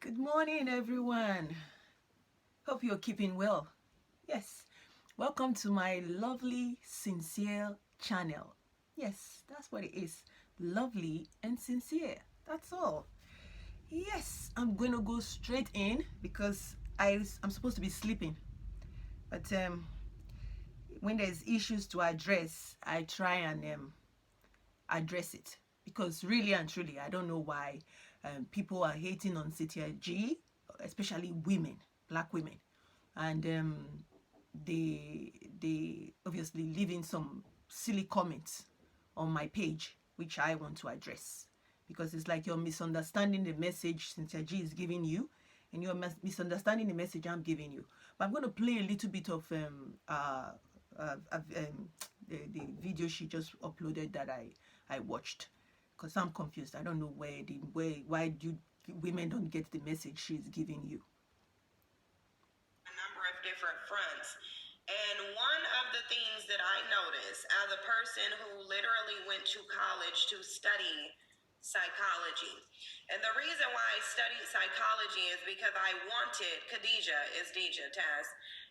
Good morning, everyone. Hope you're keeping well. Yes, welcome to my lovely, sincere channel. Yes, that's what it is. Lovely and sincere. That's all. Yes, I'm going to go straight in because I'm supposed to be sleeping. But when there's issues to address, I try and address it. Because really and truly, I don't know why people are hating on Cynthia G, especially women, black women. And they obviously leaving some silly comments on my page, which I want to address. Because it's like you're misunderstanding the message Cynthia G is giving you, and you're misunderstanding the message I'm giving you. But I'm going to play a little bit of the video she just uploaded that I watched, because I'm confused. I don't know why do women don't get the message she's giving you. A number of different fronts. And one of the things that I noticed as a person who literally went to college to study psychology. And the reason why I studied psychology is because I wanted, Khadijah is Deja Taz,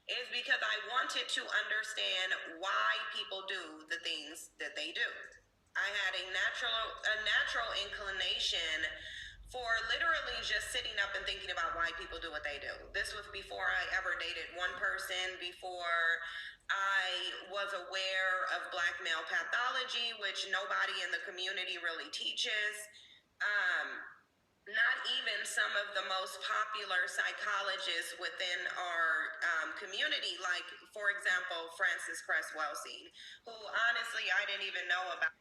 is because I wanted to understand why people do the things that they do. I had a natural inclination for literally just sitting up and thinking about why people do what they do. This was before I ever dated one person, before I was aware of black male pathology, which nobody in the community really teaches. Not even some of the most popular psychologists within our community, like, for example, Frances Cress Welsing, who honestly I didn't even know about.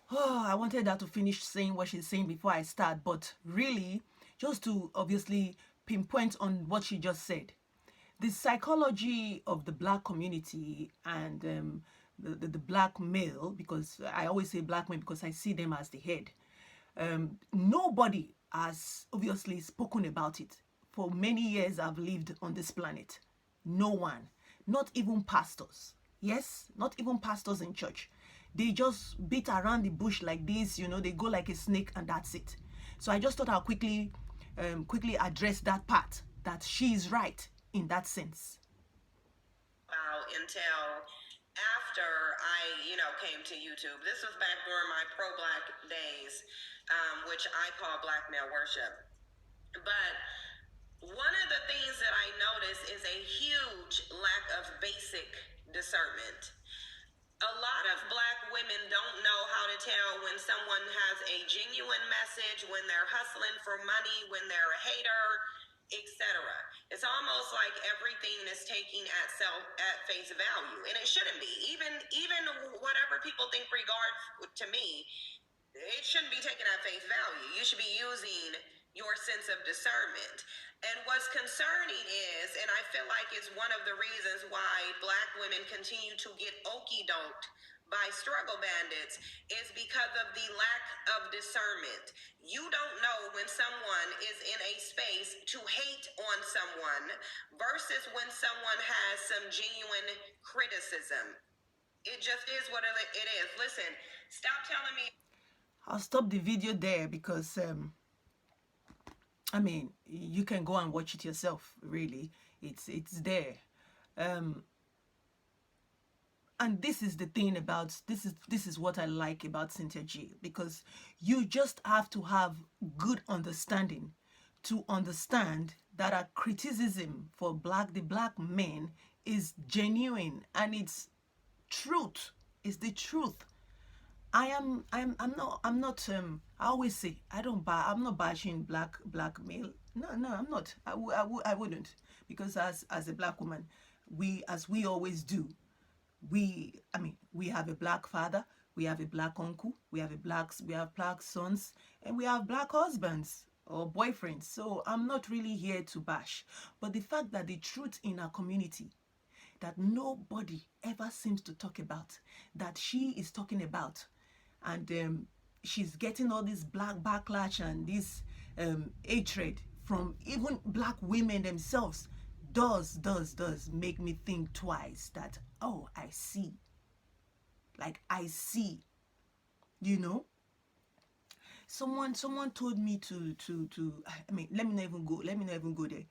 Oh, I wanted her to finish saying what she's saying before I start, but really, just to obviously pinpoint on what she just said. The psychology of the black community and the black male, because I always say black men because I see them as the head. Nobody has obviously spoken about it. For many years I've lived on this planet. No one, not even pastors. Yes, not even pastors in church. They just beat around the bush like this, they go like a snake and that's it. So I just thought I'll quickly address that part, that she is right in that sense. Until after I, came to YouTube. This was back during my pro-black days, which I call black male worship. But one of the things that I noticed is a huge lack of basic discernment. A lot of black women don't know how to tell when someone has a genuine message, when they're hustling for money, when they're a hater, etc. It's almost like everything is taking at face value, and it shouldn't be. Even whatever people think regards to me, it shouldn't be taken at face value. You should be using your sense of discernment. And what's concerning is, and I feel like it's one of the reasons why black women continue to get okey-doked by struggle bandits, is because of the lack of discernment. You don't know when someone is in a space to hate on someone versus when someone has some genuine criticism. It just is what it is. Listen, stop telling me. I'll stop the video there because I mean, you can go and watch it yourself. Really, it's there. And this is the thing about this is what I like about Cynthia G, because you just have to have good understanding to understand that a criticism for the black men is genuine and it's truth. It's the truth. I'm not I always say I'm not bashing black male. No, I'm not. I wouldn't, because as a black woman, we always do, we have a black father, we have a black uncle, we have black sons, and we have black husbands or boyfriends. So I'm not really here to bash, but the fact that the truth in our community that nobody ever seems to talk about, that she is talking about, and she's getting all this black backlash and this hatred from even black women themselves, does make me think twice that, oh, I see, like I see, you know. Someone told me I mean, let me not even go. Let me not even go there.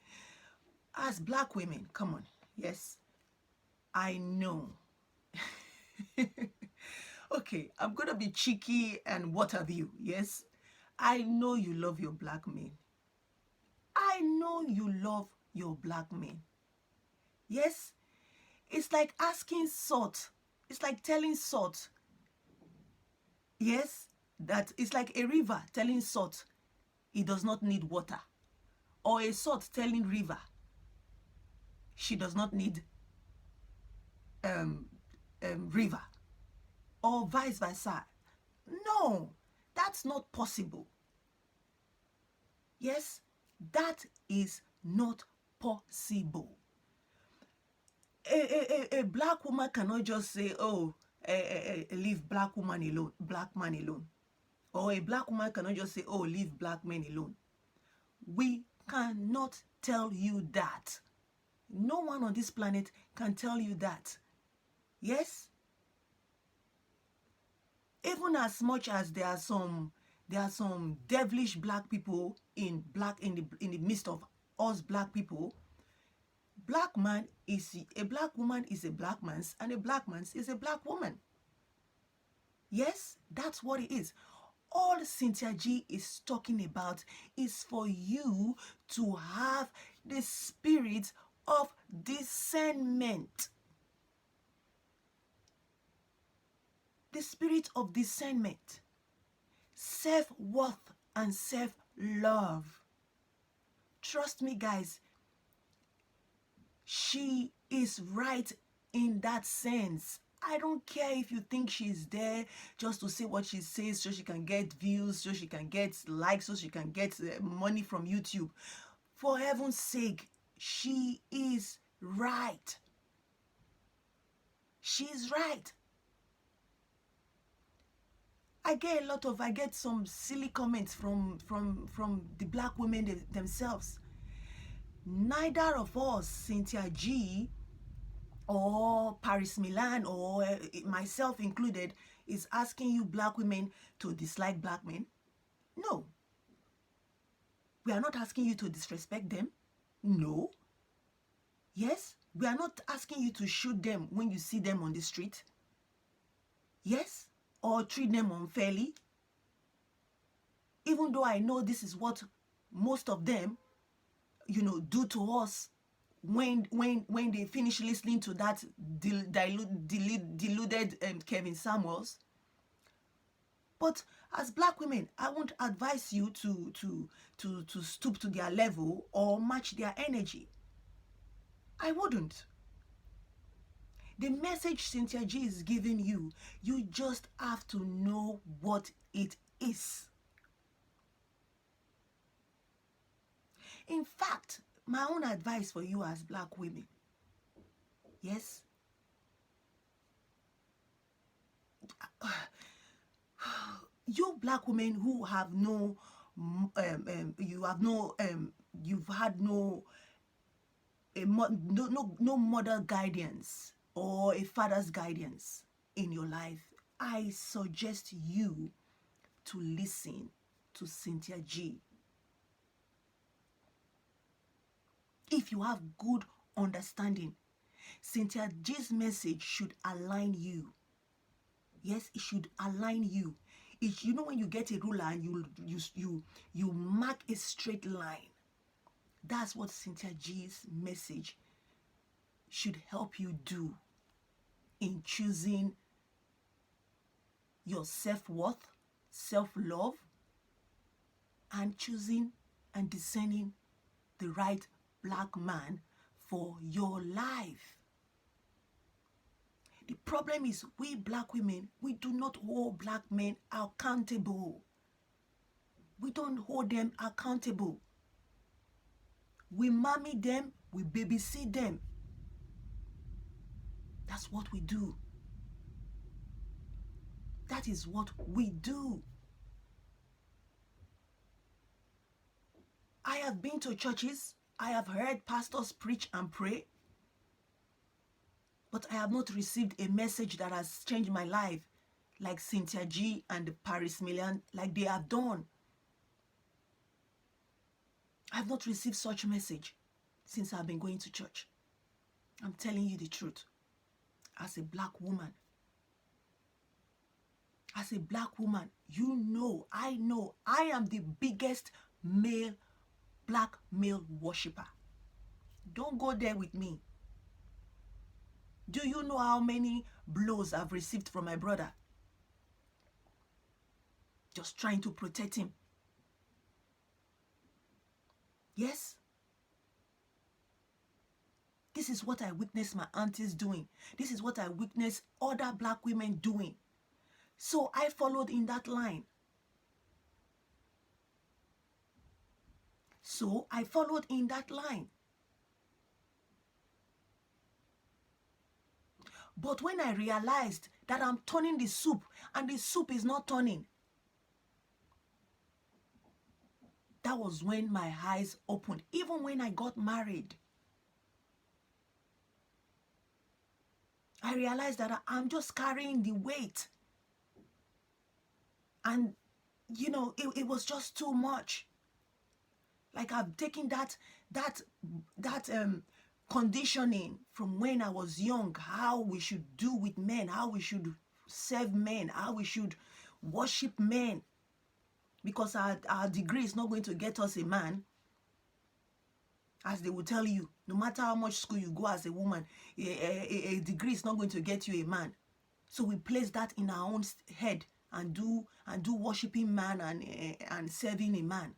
As black women, come on. Yes, I know. Okay, I'm gonna be cheeky and what have you. Yes, I know you love your black men. I know you love your black men. Yes, it's like asking salt. It's like telling salt. Yes, that it's like a river telling salt it does not need water, or a salt telling river she does not need um, river, or vice versa. No, that's not possible. Yes, that is not possible. A black woman cannot just say, oh, leave black woman alone, black man alone. Or a black woman cannot just say, oh, leave black men alone. We cannot tell you that. No one on this planet can tell you that. Yes? Even as much as there are some devilish black people in the midst of us black people, black man is a black woman is a black man's, and a black man's is a black woman. Yes, that's what it is. All Cynthia G is talking about is for you to have the spirit of discernment. The spirit of discernment, self-worth, and self-love. Trust me, guys, she is right in that sense. I don't care if you think she's there just to say what she says so she can get views, so she can get likes, so she can get money from YouTube. For heaven's sake, she is right. She's right. I get some silly comments from the black women themselves. Neither of us, Cynthia G or Paris Milan or myself included, is asking you black women to dislike black men. No. We are not asking you to disrespect them. No. Yes, we are not asking you to shoot them when you see them on the street. Yes, or treat them unfairly. Even though I know this is what most of them, do to us when they finish listening to that deluded Kevin Samuels. But as black women, I won't advise you to stoop to their level or match their energy. I wouldn't. The message Cynthia G is giving you, you just have to know what it is. In fact, my own advice for you as black women, yes, you black women who have you've had no mother guidance or a father's guidance in your life, I suggest you to listen to Cynthia G. If you have good understanding, Cynthia G's message should align you. Yes, it should align you. When you get a ruler and you mark a straight line, that's what Cynthia G's message should help you do in choosing your self-worth, self-love, and choosing and discerning the right black man for your life. The problem is we black women, we do not hold black men accountable. We don't hold them accountable. We mommy them, we babysit them. That's what we do. That is what we do. I have been to churches. I have heard pastors preach and pray. But I have not received a message that has changed my life like Cynthia G and the Paris Million, like they have done. I've not received such message since I've been going to church. I'm telling you the truth. As a black woman, I know, I am the biggest black male worshiper. Don't go there with me. Do you know how many blows I've received from my brother? Just trying to protect him. Yes? This is what I witnessed my aunties doing. This is what I witnessed other black women doing. So I followed in that line. But when I realized that I'm turning the soup and the soup is not turning, that was when my eyes opened. Even when I got married, I realized that I'm just carrying the weight. And, you know, it was just too much. Like I've taken that conditioning from when I was young, how we should do with men, how we should serve men, how we should worship men. Because our degree is not going to get us a man. As they will tell you, no matter how much school you go as a woman, a degree is not going to get you a man. So we place that in our own head and do worshiping man and serving a man.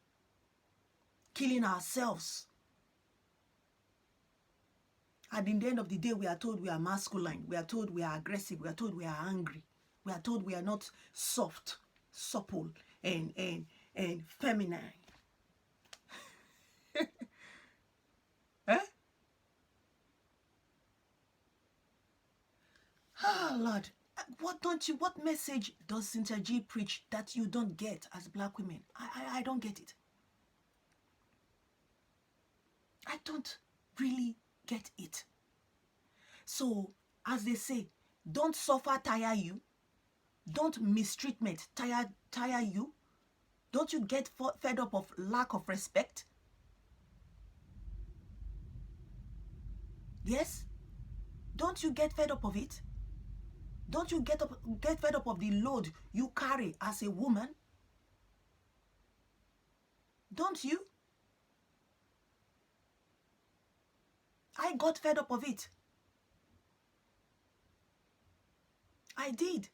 Killing ourselves. And in the end of the day, we are told we are masculine. We are told we are aggressive. We are told we are angry. We are told we are not soft, supple, and feminine. Eh? Oh, Lord. What message does Cynthia G preach that you don't get as black women? I don't get it. I don't really get it. So, as they say, don't suffer tire you. Don't mistreatment tire you. Don't you get fed up of lack of respect? Yes? Don't you get fed up of it? Don't you get fed up of the load you carry as a woman? Don't you? I got fed up of it. I did.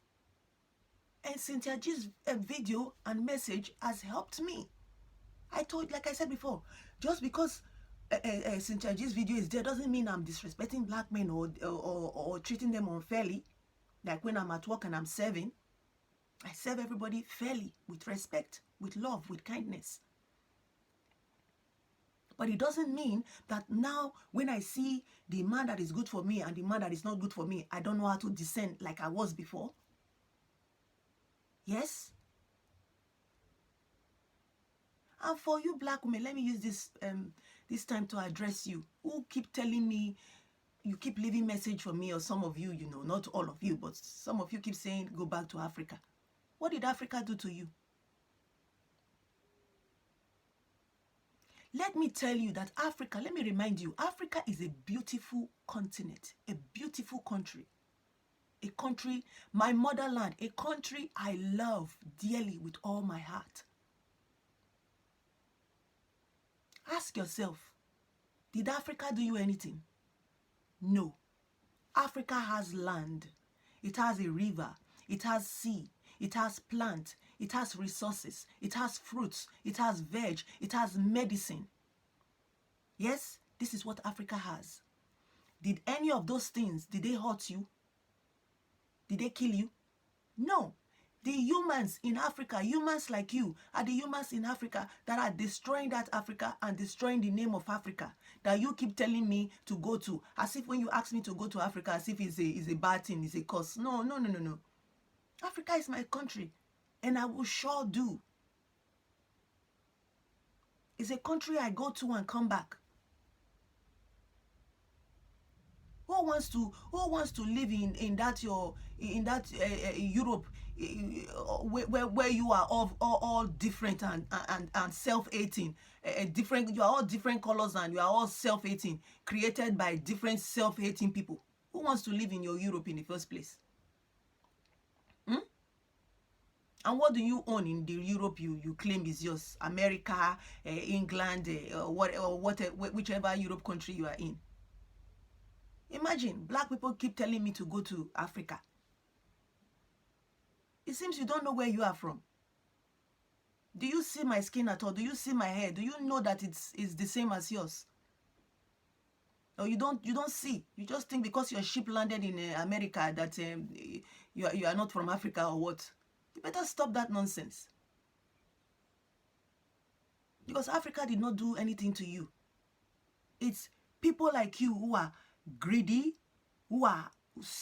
And Cynthia G's video and message has helped me. Like I said before, just because Cynthia G's video is there doesn't mean I'm disrespecting black men or treating them unfairly. Like when I'm at work and I'm serving, I serve everybody fairly, with respect, with love, with kindness. But it doesn't mean that now when I see the man that is good for me and the man that is not good for me, I don't know how to discern like I was before. Yes? And for you black women, let me use this time to address you, who keep telling me, you keep leaving message for me, or some of you, you know, not all of you, but some of you keep saying, go back to Africa. What did Africa do to you? Let me tell you that Africa, let me remind you, Africa is a beautiful continent, a beautiful country. A country, my motherland, a country I love dearly with all my heart. Ask yourself, did Africa do you anything? No. Africa has land. It has a river. It has sea. It has plant. It has resources. It has fruits. It has veg. It has medicine. Yes, this is what Africa has. Did any of those things, did they hurt you? Did they kill you? No. The humans in Africa, humans like you, are the humans in Africa that are destroying that Africa and destroying the name of Africa that you keep telling me to go to. As if when you ask me to go to Africa, as if it's a bad thing, it's a curse. No. Africa is my country, and I will sure do. It's a country I go to and come back. Who wants to live in that Europe, where you are all different and self-hating, different, you are all different colors and you are all self-hating, created by different self-hating people? Who wants to live in your Europe in the first place? And what do you own in the Europe you claim is yours? America, England, whichever Europe country you are in. Imagine, black people keep telling me to go to Africa. It seems you don't know where you are from. Do you see my skin at all? Do you see my hair? Do you know that it's the same as yours? Or you don't see. You just think because your ship landed in America that you are not from Africa or what? You better stop that nonsense. Because Africa did not do anything to you. It's people like you who are greedy, who are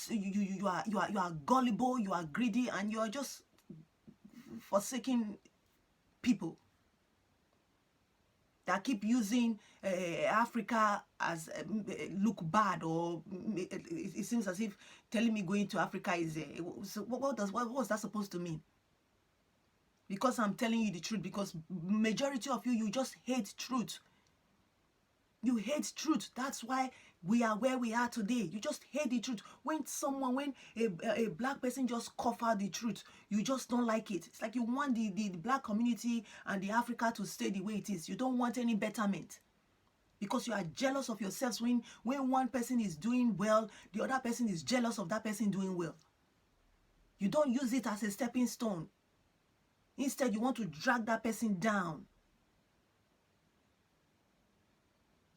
you are gullible, you are greedy, and you are just forsaking people that keep using Africa as look bad, or it seems as if telling me going to Africa is so what's that supposed to mean? Because I'm telling you the truth, because majority of you just hate truth. You hate truth. That's why we are where we are today. You just hate the truth. When a black person just cough out the truth, you just don't like it. It's like you want the black community and the Africa to stay the way it is. You don't want any betterment. Because you are jealous of yourselves. When one person is doing well, the other person is jealous of that person doing well. You don't use it as a stepping stone. Instead, you want to drag that person down.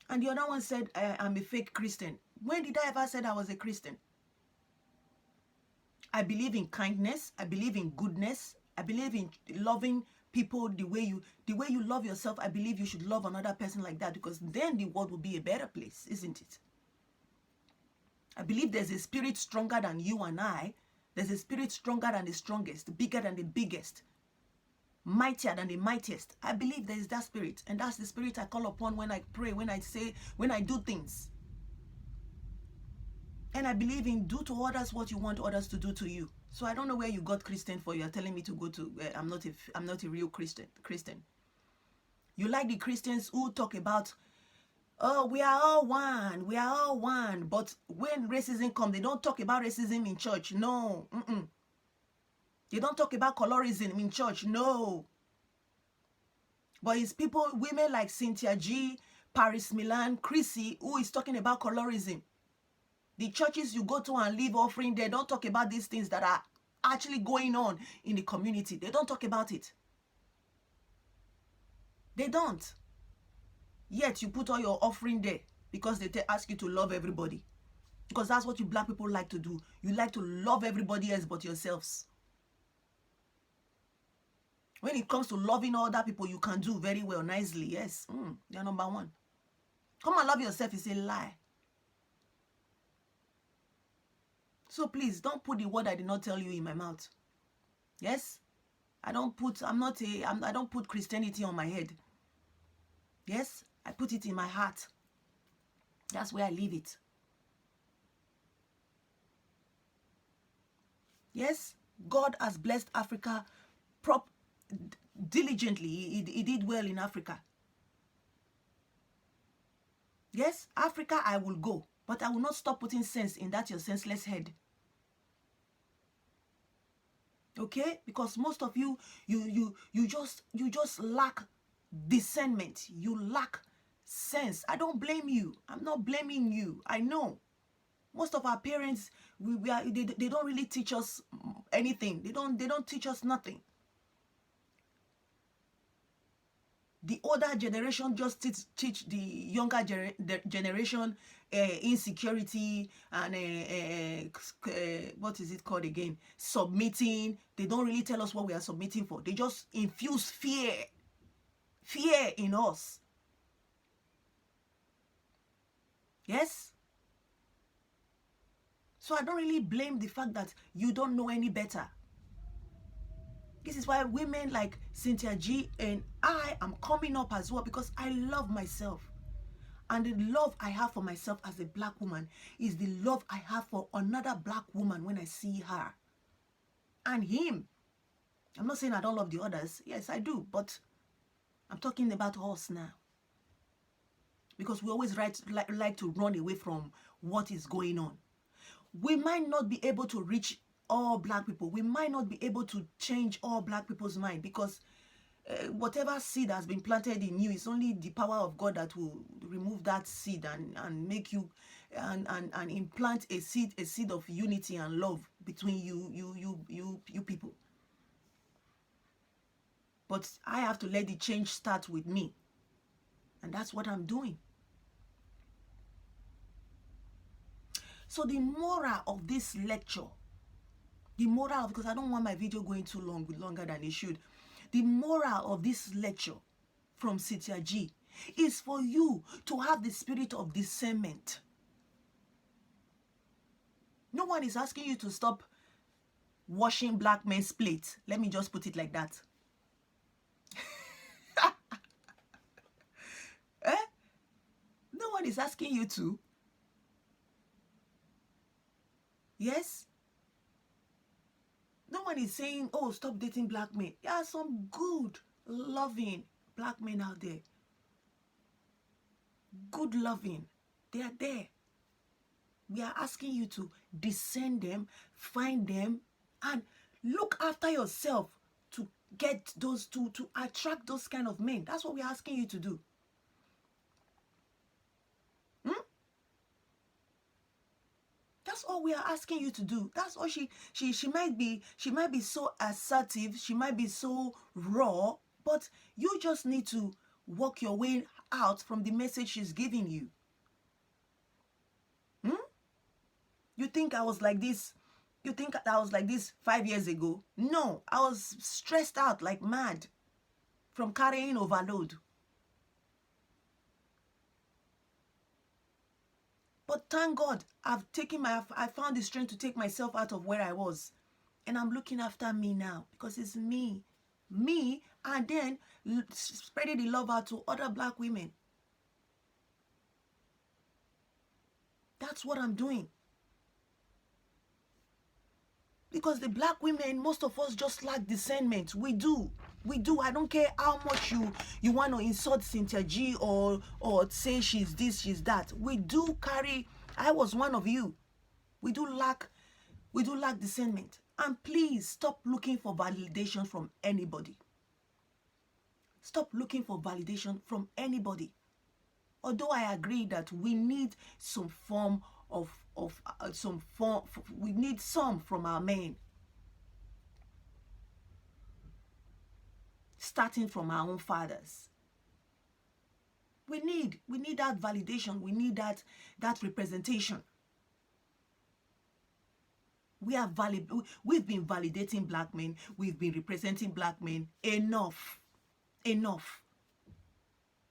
And the other one said, I'm a fake Christian. When did I ever say I was a Christian? I believe in kindness. I believe in goodness. I believe in loving people the way you love yourself. I believe you should love another person like that, because then the world will be a better place, isn't it? I believe there's a spirit stronger than you and I. There's a spirit stronger than the strongest, bigger than the biggest, mightier than the mightiest. I believe there is that spirit, and that's the spirit I call upon when I pray, when I do things. And I believe in do to others what you want others to do to you. So I don't know where you got Christian for. You're telling me to go to. I'm not a real Christian. You like the Christians who talk about, oh, we are all one. We are all one. But when racism comes, they don't talk about racism in church. No. They don't talk about colorism in church. No. But it's people, women like Cynthia G, Paris Milan, Chrissy, who is talking about colorism. The churches you go to and leave offering, they don't talk about these things that are actually going on in the community. They don't talk about it. They don't. Yet you put all your offering there because they ask you to love everybody. Because that's what you black people like to do. You like to love everybody else but yourselves. When it comes to loving other people, you can do very well, nicely. Yes, you're number one. Come and love yourself is a lie. So please, don't put the word I did not tell you in my mouth. Yes? I don't put Christianity on my head. Yes? I put it in my heart. That's where I leave it. Yes? God has blessed Africa diligently. He did well in Africa. Yes? Africa, I will go. But I will not stop putting sense in that your senseless head. Okay? Because most of you just lack discernment. You lack sense. I don't blame you. I'm not blaming you. I know. Most of our parents, they don't really teach us anything. They don't teach us nothing. The older generation just teach the younger generation insecurity and what is it called again? Submitting. They don't really tell us what we are submitting for. They just infuse fear in us. Yes? So I don't really blame the fact that you don't know any better. This is why women like Cynthia G and I am coming up as well, because I love myself. And the love I have for myself as a black woman is the love I have for another black woman when I see her. And him. I'm not saying I don't love the others. Yes, I do. But I'm talking about us now. Because we always like to run away from what is going on. We might not be able to reach all black people. We might not be able to change all black people's mind, because whatever seed has been planted in you, is only the power of God that will remove that seed and make you and implant a seed of unity and love between you people. But I have to let the change start with me. And that's what I'm doing. So the moral of this lecture, because I don't want my video going too long, longer than it should. The moral of this lecture from Cynthia G is for you to have the spirit of discernment. No one is asking you to stop washing black men's plates. Let me just put it like that. Eh? No one is asking you to. Yes? No one is saying, oh, stop dating black men. There are some good, loving black men out there. Good loving. They are there. We are asking you to discern them, find them, and look after yourself to get those to attract those kind of men. That's what we're asking you to do. That's all we are asking you to do. That's all she might be so assertive, she might be so raw, but you just need to walk your way out from the message she's giving you. You think I was like this? You think I was like this 5 years ago? No, I was stressed out like mad from carrying overload. But thank God, I found the strength to take myself out of where I was. And I'm looking after me now, because it's me. Me, and then spreading the love out to other black women. That's what I'm doing. Because the black women, most of us just lack discernment. We do. I don't care how much you want to insult Cynthia G or say she's this, she's that. We do carry, I was one of you. We do lack discernment. And please stop looking for validation from anybody. Stop looking for validation from anybody. Although I agree that we need some form we need some from our men. Starting from our own fathers. We need that validation. We need that representation. We've been validating black men. We've been representing black men. Enough.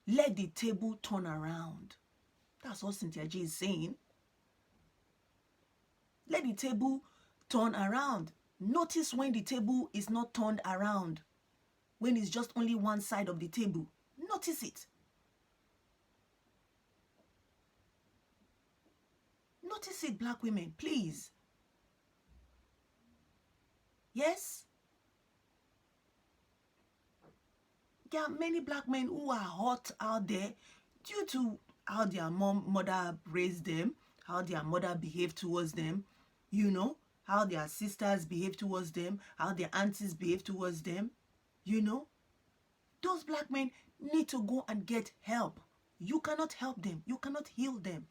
Let the table turn around. That's what Cynthia G is saying. Let the table turn around. Notice when the table is not turned around. When it's just only one side of the table. Notice it. Notice it, black women, please. Yes? There are many black men who are hot out there due to how their mother raised them, how their mother behaved towards them, how their sisters behave towards them, how their aunties behave towards them, Those black men need to go and get help. You cannot help them. You cannot heal them.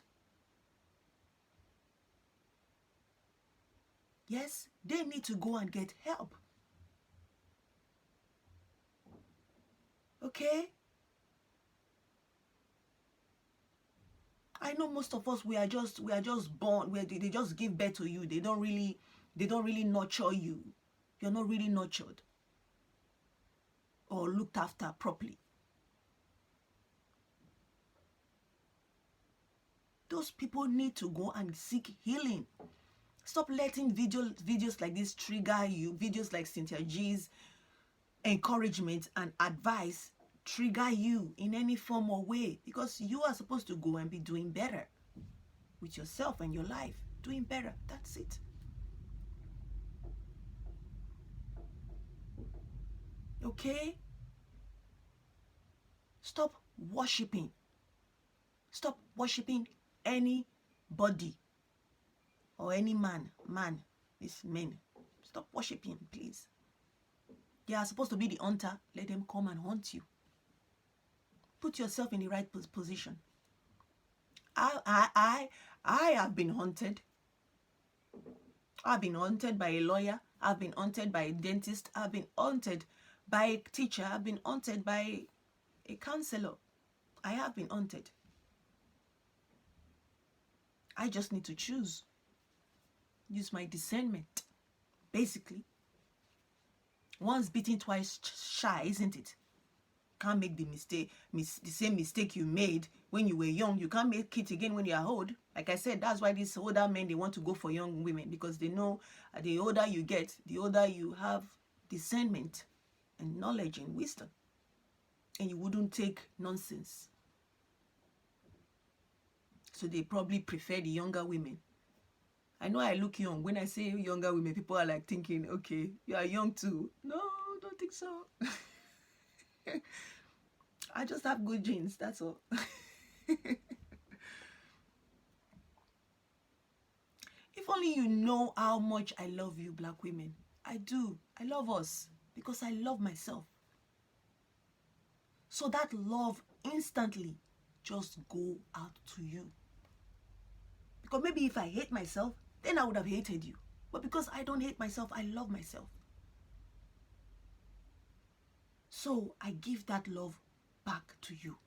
Yes, they need to go and get help. Okay? I know most of us, we are just born, they just give birth to you. They don't really nurture you. You're not really nurtured or looked after properly. Those people need to go and seek healing. Stop letting videos like this trigger you. Videos like Cynthia G's encouragement and advice trigger you in any form or way, because you are supposed to go and be doing better with yourself and your life. Doing better. That's it. Okay? Stop worshiping. Stop worshiping anybody or any man. Man is men. Stop worshiping, please. They are supposed to be the hunter. Let them come and hunt you. Put yourself in the right position. I have been hunted. I've been hunted by a lawyer. I've been hunted by a dentist. I've been hunted by a teacher. I've been hunted by a counselor. I have been hunted. I just need to choose. Use my discernment. Basically. Once bitten, twice shy, isn't it? Can't make the same mistake you made when you were young. You can't make it again when you are old. Like I said, that's why these older men, they want to go for young women, because they know the older you get, the older you have discernment and knowledge and wisdom, and you wouldn't take nonsense. So they probably prefer the younger women. I know I look young. When I say younger women, people are like thinking, okay, you are young too. No, don't think so. I just have good genes, that's all. If only you know how much I love you, black women. I do. I love us because I love myself. So that love instantly just go out to you. Because maybe if I hate myself, then I would have hated you. But because I don't hate myself, I love myself. So I give that love back to you.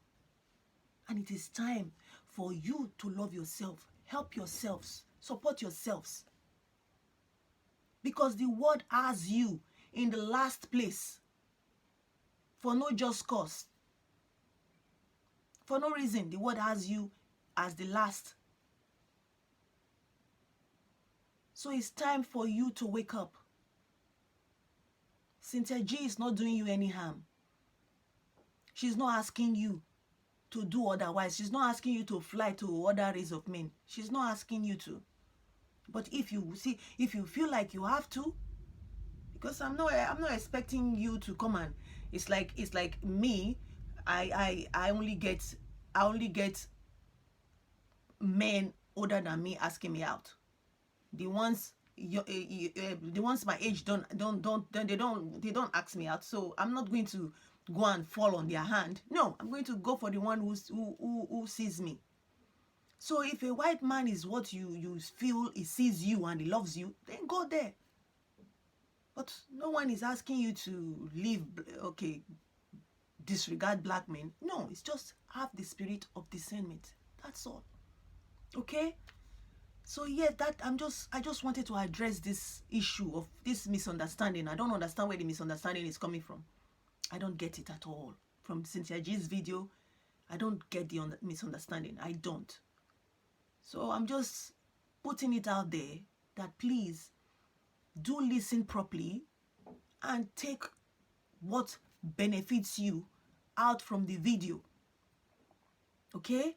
And it is time for you to love yourself, help yourselves, support yourselves. Because the world has you in the last place for no just cause. For no reason, the world has you as the last. So it's time for you to wake up. Cynthia G is not doing you any harm. She's not asking you to do otherwise. She's not asking you to fly to other race of men. She's not asking you to. But if you feel like you have to, because I'm not expecting you to come and it's like me. I only get men older than me asking me out. The ones my age they don't ask me out. So I'm not going to go and fall on their hand. No, I'm going to go for the one who sees me. So if a white man is what you feel he sees you and he loves you, then go there. But no one is asking you to leave, okay, disregard black men. No, it's just have the spirit of discernment. That's all. Okay? So yeah, I just wanted to address this issue of this misunderstanding. I don't understand where the misunderstanding is coming from. I don't get it at all. From Cynthia G's video, I don't get the misunderstanding. I don't. So I'm just putting it out there that please do listen properly and take what benefits you out from the video. Okay?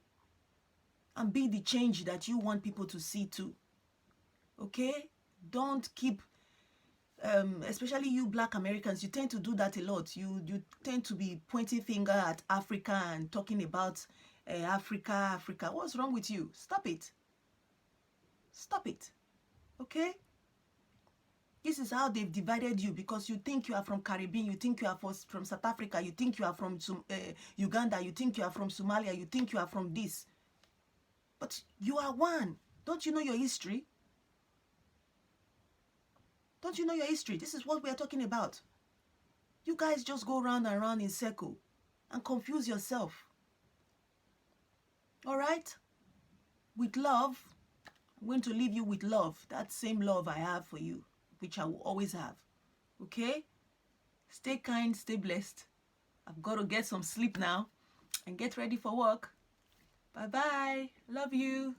And be the change that you want people to see too. Okay? Don't keep, especially you black Americans, you tend to do that a lot. You tend to be pointing finger at Africa and talking about Africa. What's wrong with you? Stop it. Stop it. Okay? This is how they've divided you, because you think you are from Caribbean, you think you are from South Africa, you think you are from Uganda, you think you are from Somalia, you think you are from this. But you are one. Don't you know your history? Don't you know your history? This is what we are talking about. You guys just go round and round in circle and confuse yourself. All right? With love, I'm going to leave you with love. That same love I have for you, which I will always have. Okay? Stay kind, stay blessed. I've got to get some sleep now and get ready for work. Bye-bye. Love you.